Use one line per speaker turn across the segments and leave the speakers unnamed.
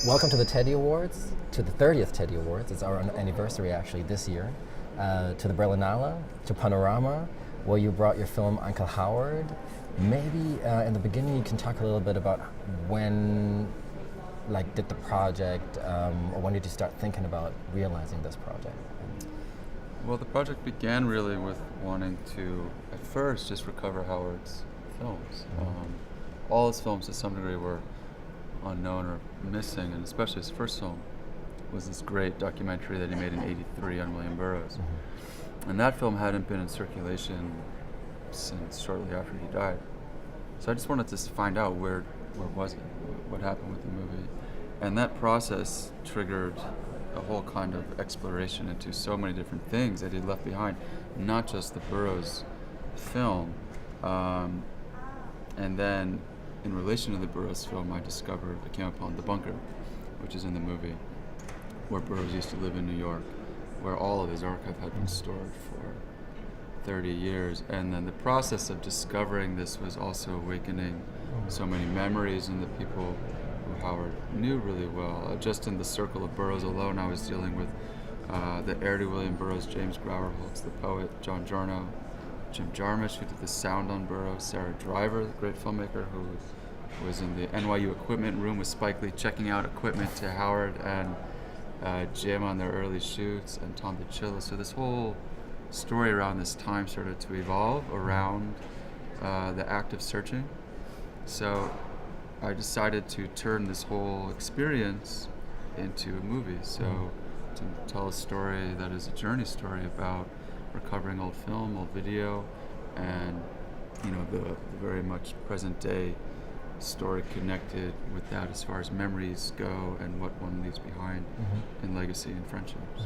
welcome to the Teddy Awards, to the 30th Teddy Awards. It's our anniversary actually this year. To the Berlinale, to Panorama, where you brought your film Uncle Howard. Maybe in the beginning you can talk a little bit about when did the project, or when did you start thinking about realizing this project?
Well, the project began really with wanting to, at first, just recover Howard's films. All his films, to some degree, were unknown or missing, and especially his first film was this great documentary that he made in '83 on William Burroughs. And that film hadn't been in circulation since shortly after he died. So I just wanted to find out where was it, what happened with the movie. And that process triggered a whole kind of exploration into so many different things that he'd left behind, not just the Burroughs film. And then in relation to the Burroughs film, I came upon The Bunker, which is in the movie, where Burroughs used to live in New York, where all of his archive had been stored for 30 years. And then the process of discovering this was also awakening so many memories in the people who Howard knew really well. Just in the circle of Burroughs alone, I was dealing with the heir to William Burroughs, James Grower-Holtz, the poet, John Giorno, Jim Jarmusch, who did the sound on Burroughs, Sarah Driver, the great filmmaker, who was in the NYU equipment room with Spike Lee checking out equipment to Howard and Jim on their early shoots, and Tom DiCillo. So this whole story around this time started to evolve around the act of searching. So I decided to turn this whole experience into a movie. So to tell a story that is a journey story about recovering old film, old video, and the very much present day story connected with that as far as memories go and what one leaves behind in legacy and friendships.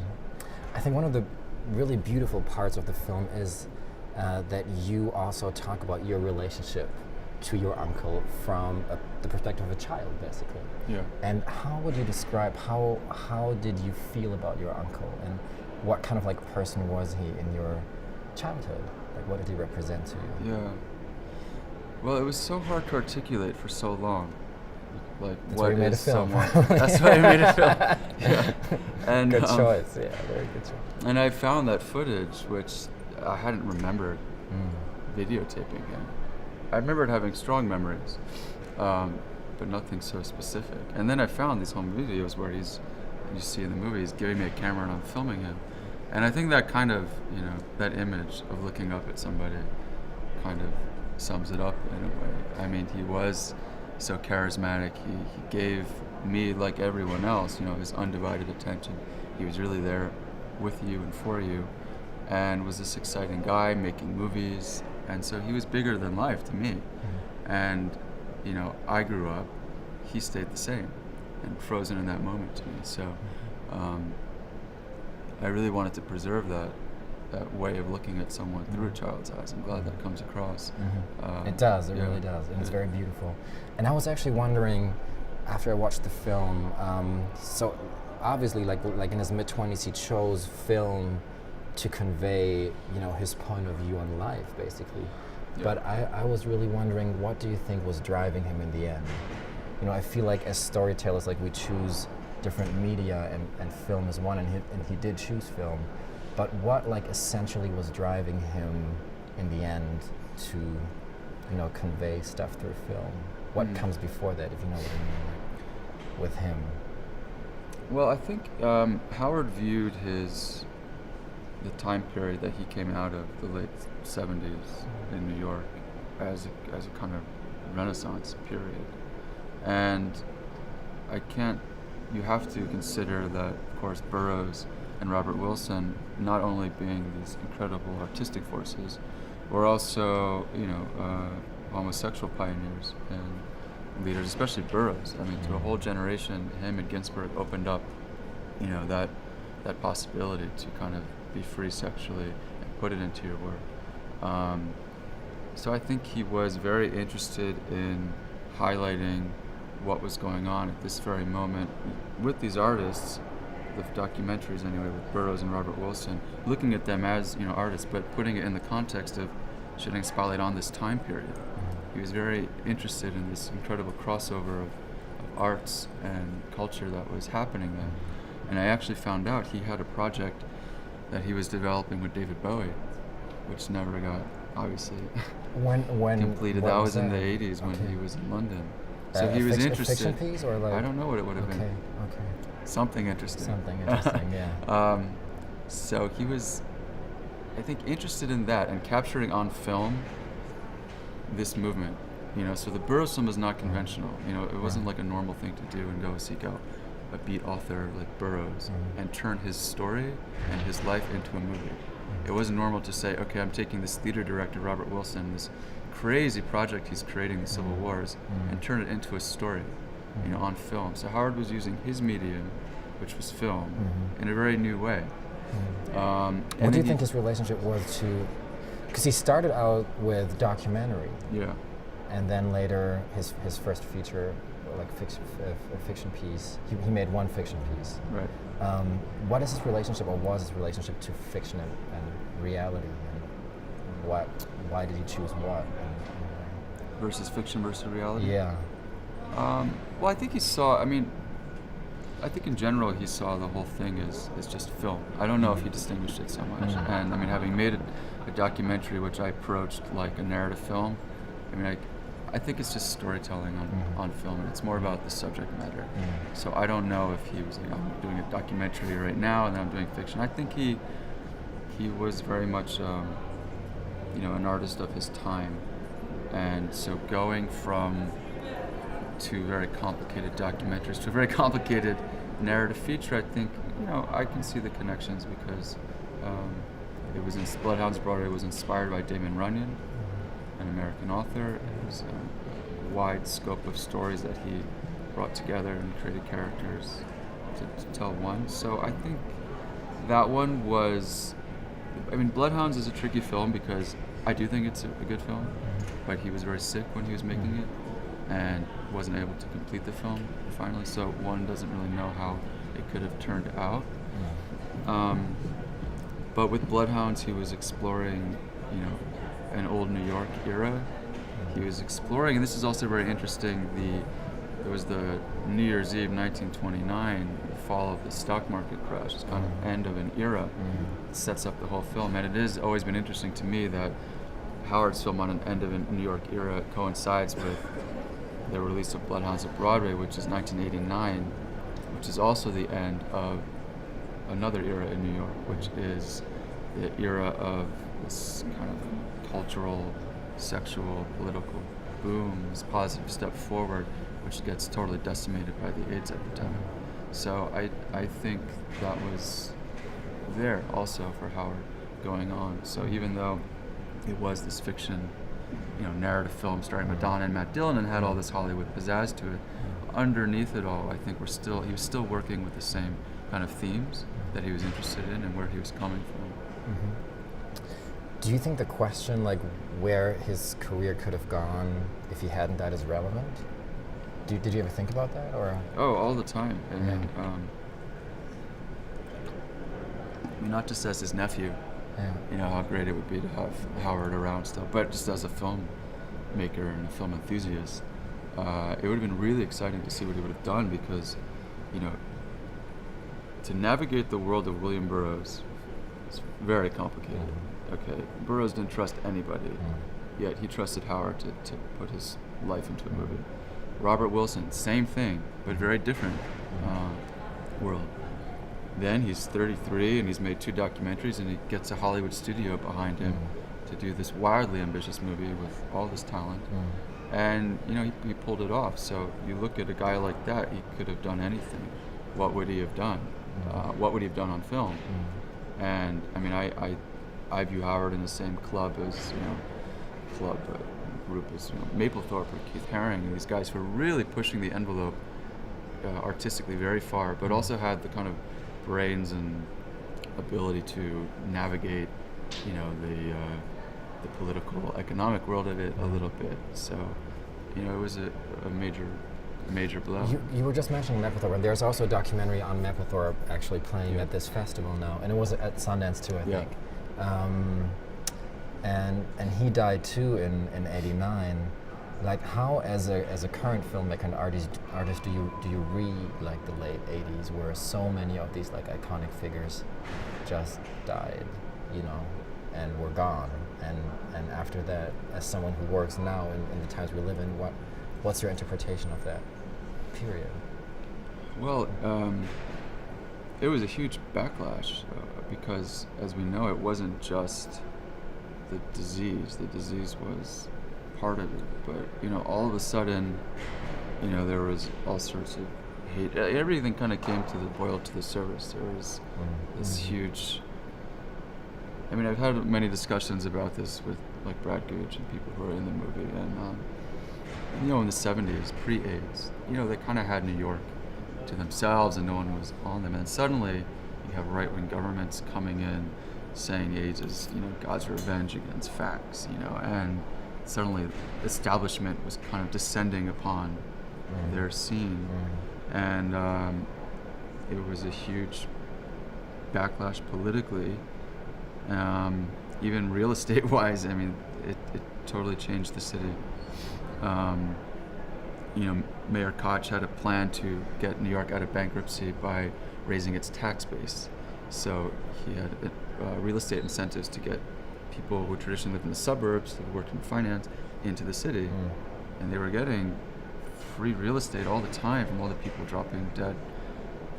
I think one of the really beautiful parts of the film is that you also talk about your relationship to your uncle from the perspective of a child, basically.
Yeah.
And how would you describe, how did you feel about your uncle, and what kind of person was he in your childhood? What did he represent to you?
Yeah. Well, it was so hard to articulate for so long.
That's
what
why you made a
is
film.
someone? That's why I made a film. Yeah. And,
good choice, yeah, very good choice.
And I found that footage, which I hadn't remembered videotaping him. I remembered having strong memories, but nothing so specific. And then I found these home videos where you see in the movie, he's giving me a camera and I'm filming him. And I think that kind of, that image of looking up at somebody kind of sums it up in a way. I mean, he was so charismatic. He gave me, like everyone else, his undivided attention. He was really there with you and for you, and was this exciting guy making movies. And so he was bigger than life to me. And, I grew up, he stayed the same and frozen in that moment to me. So I really wanted to preserve that way of looking at someone through a child's eyes. I'm glad that comes across.
It does, it really does, and it's very beautiful. And I was actually wondering, after I watched the film, so obviously like in his mid-20s he chose film to convey, his point of view on life, basically. Yeah. But I was really wondering, what do you think was driving him in the end? I feel like as storytellers, we choose different media, and film is one, and he did choose film. But what essentially was driving him in the end to, convey stuff through film? What comes before that, if you know what I mean, with him?
Well, I think Howard viewed the time period that he came out of, the late 70s in New York, as a kind of Renaissance period. And you have to consider that, of course, Burroughs and Robert Wilson, not only being these incredible artistic forces, were also, homosexual pioneers and leaders, especially Burroughs. I mean, to a whole generation, him and Ginsberg opened up, that possibility to kind of be free sexually and put it into your work. So I think he was very interested in highlighting what was going on at this very moment with these artists, the documentaries anyway, with Burroughs and Robert Wilson, looking at them as artists, but putting it in the context of shedding spotlight on this time period. He was very interested in this incredible crossover of arts and culture that was happening then. And I actually found out he had a project that he was developing with David Bowie, which never got, obviously,
When
completed.
what
That was in the
that?
80s when
Okay.
he was in London. So he was
A
interested.
fiction piece or like?
I don't know what it would have
Okay,
been.
okay.
Something interesting.
Something interesting, yeah.
So he was, I think, interested in that and capturing on film this movement. So the Burroughs film is not conventional. It wasn't like a normal thing to do and go seek out a beat author like Burroughs and turn his story and his life into a movie. It wasn't normal to say, okay, I'm taking this theater director, Robert Wilson, this crazy project he's creating, the Civil Wars, and turn it into a story, on film. So Howard was using his medium, which was film, in a very new way.
What do you think his relationship was to? Because he started out with documentary.
Yeah.
And then later, his first feature, like fiction piece, he made one fiction piece.
Right.
What is his relationship, or was his relationship to fiction and reality? And why did he choose what?
Versus fiction versus reality?
Yeah.
Well, I think he saw, I think in general he saw the whole thing as just film. I don't know if he distinguished it so much. And having made a documentary which I approached like a narrative film, I think it's just storytelling on film, and it's more about the subject matter. So I don't know if he was like, I'm doing a documentary right now and then I'm doing fiction. I think he was very much an artist of his time, and so going from two very complicated documentaries to a very complicated narrative feature, I think I can see the connections because it was in Bloodhounds Broadway was inspired by Damon Runyon, an American author. It was a wide scope of stories that he brought together and created characters to tell one. So I think that one was, Bloodhounds is a tricky film because I do think it's a good film, but he was very sick when he was making it and wasn't able to complete the film finally, so one doesn't really know how it could have turned out. But with Bloodhounds, he was exploring, an old New York era. He was exploring, and this is also very interesting, it was the New Year's Eve 1929, the fall of the stock market crash, it's kind of end of an era. It sets up the whole film, and it has always been interesting to me that Howard's film on an end of a New York era coincides with the release of Bloodhounds of Broadway, which is 1989, which is also the end of another era in New York, which is the era of this kind of cultural, sexual, political boom, this positive step forward, which gets totally decimated by the AIDS epidemic. So I think that was there also for Howard going on. So even though it was this fiction, narrative film starring Madonna and Matt Dillon and had all this Hollywood pizzazz to it, underneath it all, I think he was still working with the same kind of themes that he was interested in and where he was coming from.
Do you think the question, like where his career could have gone if he hadn't died, is relevant? Did you ever think about that, or?
Oh, all the time. And not just as his nephew, how great it would be to have Howard around still, but just as a filmmaker and a film enthusiast, it would have been really exciting to see what he would have done because, to navigate the world of William Burroughs is very complicated. Okay, Burroughs didn't trust anybody, yet he trusted Howard to put his life into a movie. Robert Wilson, same thing, but very different world. Then he's 33 and he's made 2 documentaries and he gets a Hollywood studio behind him to do this wildly ambitious movie with all this talent. And, he pulled it off. So you look at a guy like that, he could have done anything. What would he have done? What would he have done on film? And, I view Howard in the same club as, group as Mapplethorpe or Keith Haring, and these guys who are really pushing the envelope artistically very far, but also had the kind of brains and ability to navigate, the political, economic world of it a little bit. So, it was a major blow.
You were just mentioning Mapplethorpe, and there's also a documentary on Mapplethorpe actually playing at this festival now, and it was at Sundance too, I think. And he died too in '89. Like how, as a current filmmaker and artist, do you read like the late '80s, where so many of these like iconic figures just died, you know, and were gone, and after that, as someone who works now in the times we live in, what's your interpretation of that period?
Well, it was a huge backlash because, as we know, it wasn't just the disease. The disease was part of it, but you know, all of a sudden, you know, there was all sorts of hate. Everything kind of came to the boiled to the surface. There was this huge. I mean, I've had many discussions about this with like Brad Gooch and people who are in the movie, and you know, in the '70s, pre-AIDS, you know, they kind of had New York to themselves, and no one was on them. And suddenly, you have right-wing governments coming in, saying AIDS is, you know, God's revenge against facts, you know, and suddenly establishment was kind of descending upon their scene, and it was a huge backlash politically, even real estate-wise. I mean, it totally changed the city. You know, Mayor Koch had a plan to get New York out of bankruptcy by raising its tax base. So he had real estate incentives to get people who traditionally lived in the suburbs, who worked in finance, into the city. And they were getting free real estate all the time from all the people dropping dead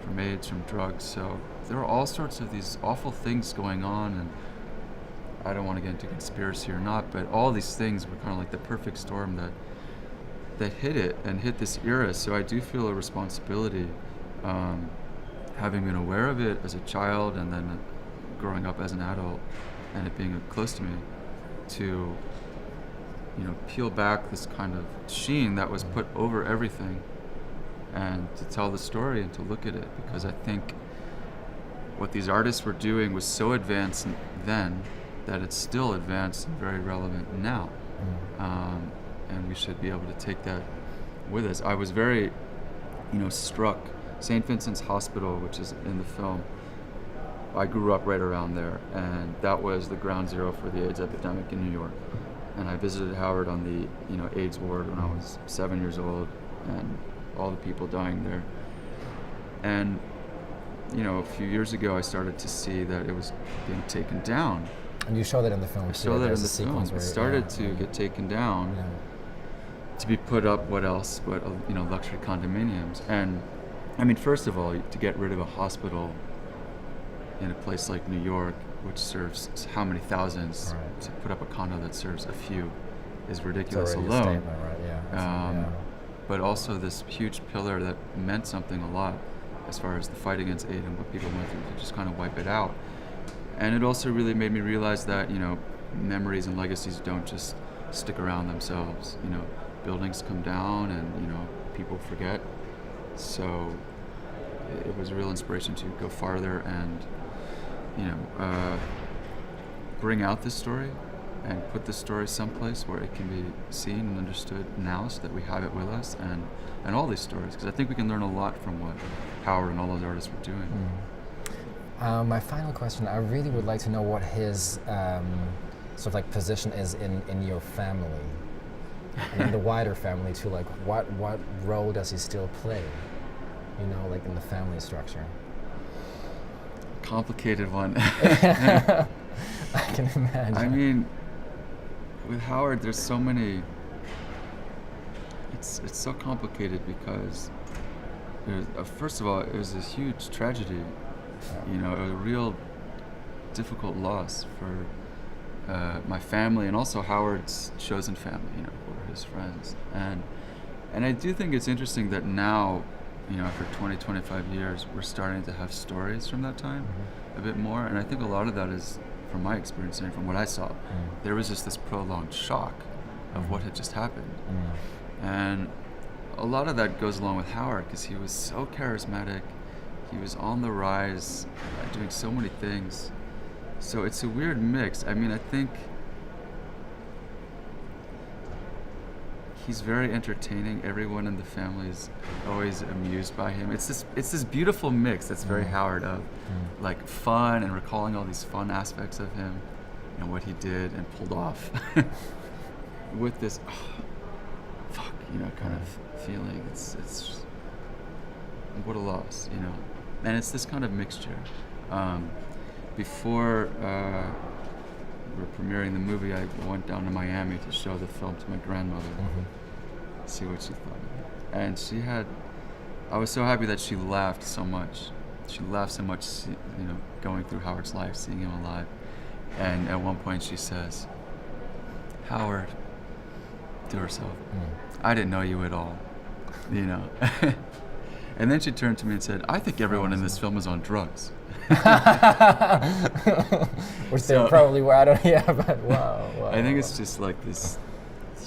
from AIDS, from drugs. So there were all sorts of these awful things going on, and I don't want to get into conspiracy or not, but all these things were kind of like the perfect storm that hit it and hit this era. So I do feel a responsibility, having been aware of it as a child and then growing up as an adult and it being close to me, to, you know, peel back this kind of sheen that was put over everything and to tell the story and to look at it, because I think what these artists were doing was so advanced then that it's still advanced and very relevant now. And we should be able to take that with us. I was very, you know, struck. St. Vincent's Hospital, which is in the film, I grew up right around there, and that was the ground zero for the AIDS epidemic in New York. And I visited Howard on the, you know, AIDS ward when I was 7 years old, and all the people dying there. And, you know, a few years ago, I started to see that it was being taken down.
And you show that in the film.
I show that in the film. It started to get taken down, to be put up, what else, but, you know, luxury condominiums. And, I mean, first of all, to get rid of a hospital in a place like New York, which serves how many thousands, to put up a condo that serves a few is ridiculous alone.
A statement, right?
But also this huge pillar that meant something a lot as far as the fight against AIDS and what people went through to just kind of wipe it out. And it also really made me realize that, you know, memories and legacies don't just stick around themselves. You know, buildings come down and, you know, people forget. So it was a real inspiration to go farther and, you know, bring out this story and put this story someplace where it can be seen and understood now, so that we have it with us, and all these stories, because I think we can learn a lot from what Howard and all those artists were doing.
My final question, I really would like to know what his sort of like position is in your family, and in the wider family too. Like, what role does he still play, you know, like in the family structure?
Complicated one.
I can imagine.
I mean, with Howard, there's so many. It's so complicated because, first of all, it was a huge tragedy. You know, a real difficult loss for my family, and also Howard's chosen family, you know, who were his friends. And I do think it's interesting that now, you know, after 20-25 years, we're starting to have stories from that time a bit more. And I think a lot of that is, from my experience and from what I saw, there was just this prolonged shock of what had just happened. And a lot of that goes along with Howard, because he was so charismatic. He was on the rise, doing so many things. So it's a weird mix. I mean, I think he's very entertaining. Everyone in the family is always amused by him. It's this beautiful mix that's very Howard of like fun and recalling all these fun aspects of him and what he did and pulled off with this kind of feeling. It's what a loss, and it's this kind of mixture. Before we were premiering the movie, I went down to Miami to show the film to my grandmother, see what she thought of it. And I was so happy that she laughed so much. She laughed so much, going through Howard's life, seeing him alive. And at one point she says, "Howard," to herself, "I didn't know you at all," And then she turned to me and said, "I think everyone in this film is on drugs."
Which they probably were. I don't. Yeah, but wow.
I think it's just like this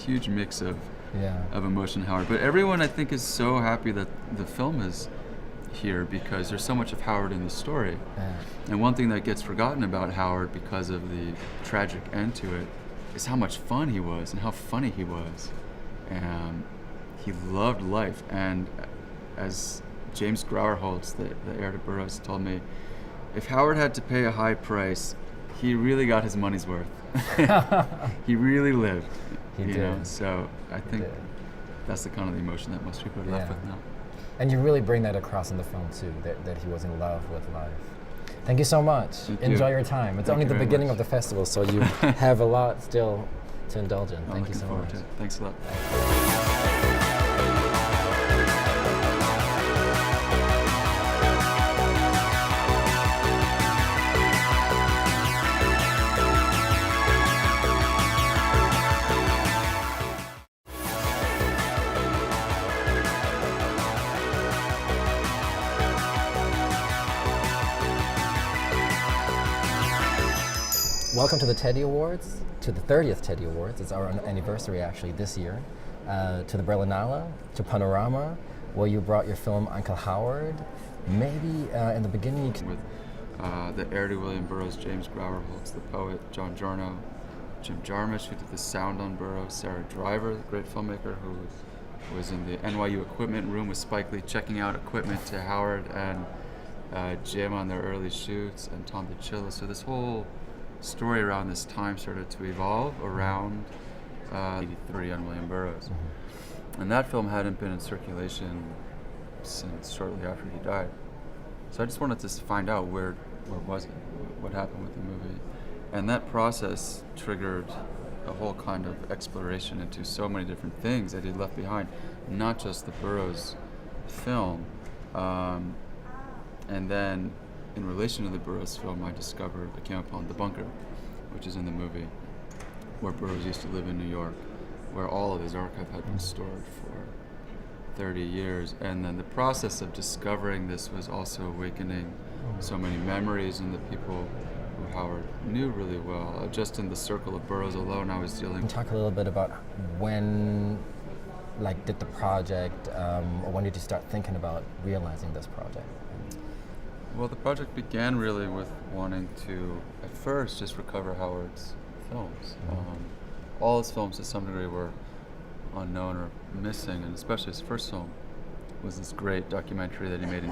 huge mix of
Yeah.
of emotion, Howard. But everyone, I think, is so happy that the film is here because there's so much of Howard in the story.
Yeah.
And one thing that gets forgotten about Howard because of the tragic end to it is how much fun he was and how funny he was. And he loved life. And as James Grauerholtz, the heir to Burroughs, told me, if Howard had to pay a high price, he really got his money's worth. He really lived.
He
you
did.
know? So I think
did.
that's the kind of the emotion that most people are left
Yeah.
with now.
And you really bring that across in the film too, that he was in love with life. Thank you so much.
Thank you.
Enjoy your time. It's
Thank
only
you
the
very
beginning
much.
of the festival, so you have a lot still to indulge in.
I'm
Thank you
looking
so
forward
much.
to it. Thanks a lot.
Welcome to the Teddy Awards, to the 30th Teddy Awards. It's our anniversary actually this year. To the Berlinale, to Panorama, where you brought your film Uncle Howard. Maybe in the beginning you can...
With the heir to William Burroughs, James Grauerholtz, the poet, John Giorno, Jim Jarmusch, who did the sound on Burroughs, Sarah Driver, the great filmmaker who was in the NYU equipment room with Spike Lee checking out equipment to Howard and Jim on their early shoots, and Tom DiCillo. So this whole story around this time started to evolve around 83 on William Burroughs. And that film hadn't been in circulation since shortly after he died. So I just wanted to find out where was it, what happened with the movie. And that process triggered a whole kind of exploration into so many different things that he left behind, not just the Burroughs film. And then in relation to the Burroughs film, I came upon The Bunker, which is in the movie, where Burroughs used to live in New York, where all of his archive had been stored for 30 years. And then the process of discovering this was also awakening so many memories in the people who Howard knew really well. Just in the circle of Burroughs alone, I was dealing...
Can you talk a little bit about when, did the project, or when did you start thinking about realizing this project?
Well, the project began really with wanting to, at first, just recover Howard's films. All his films, to some degree, were unknown or missing, and especially his first film was this great documentary that he made in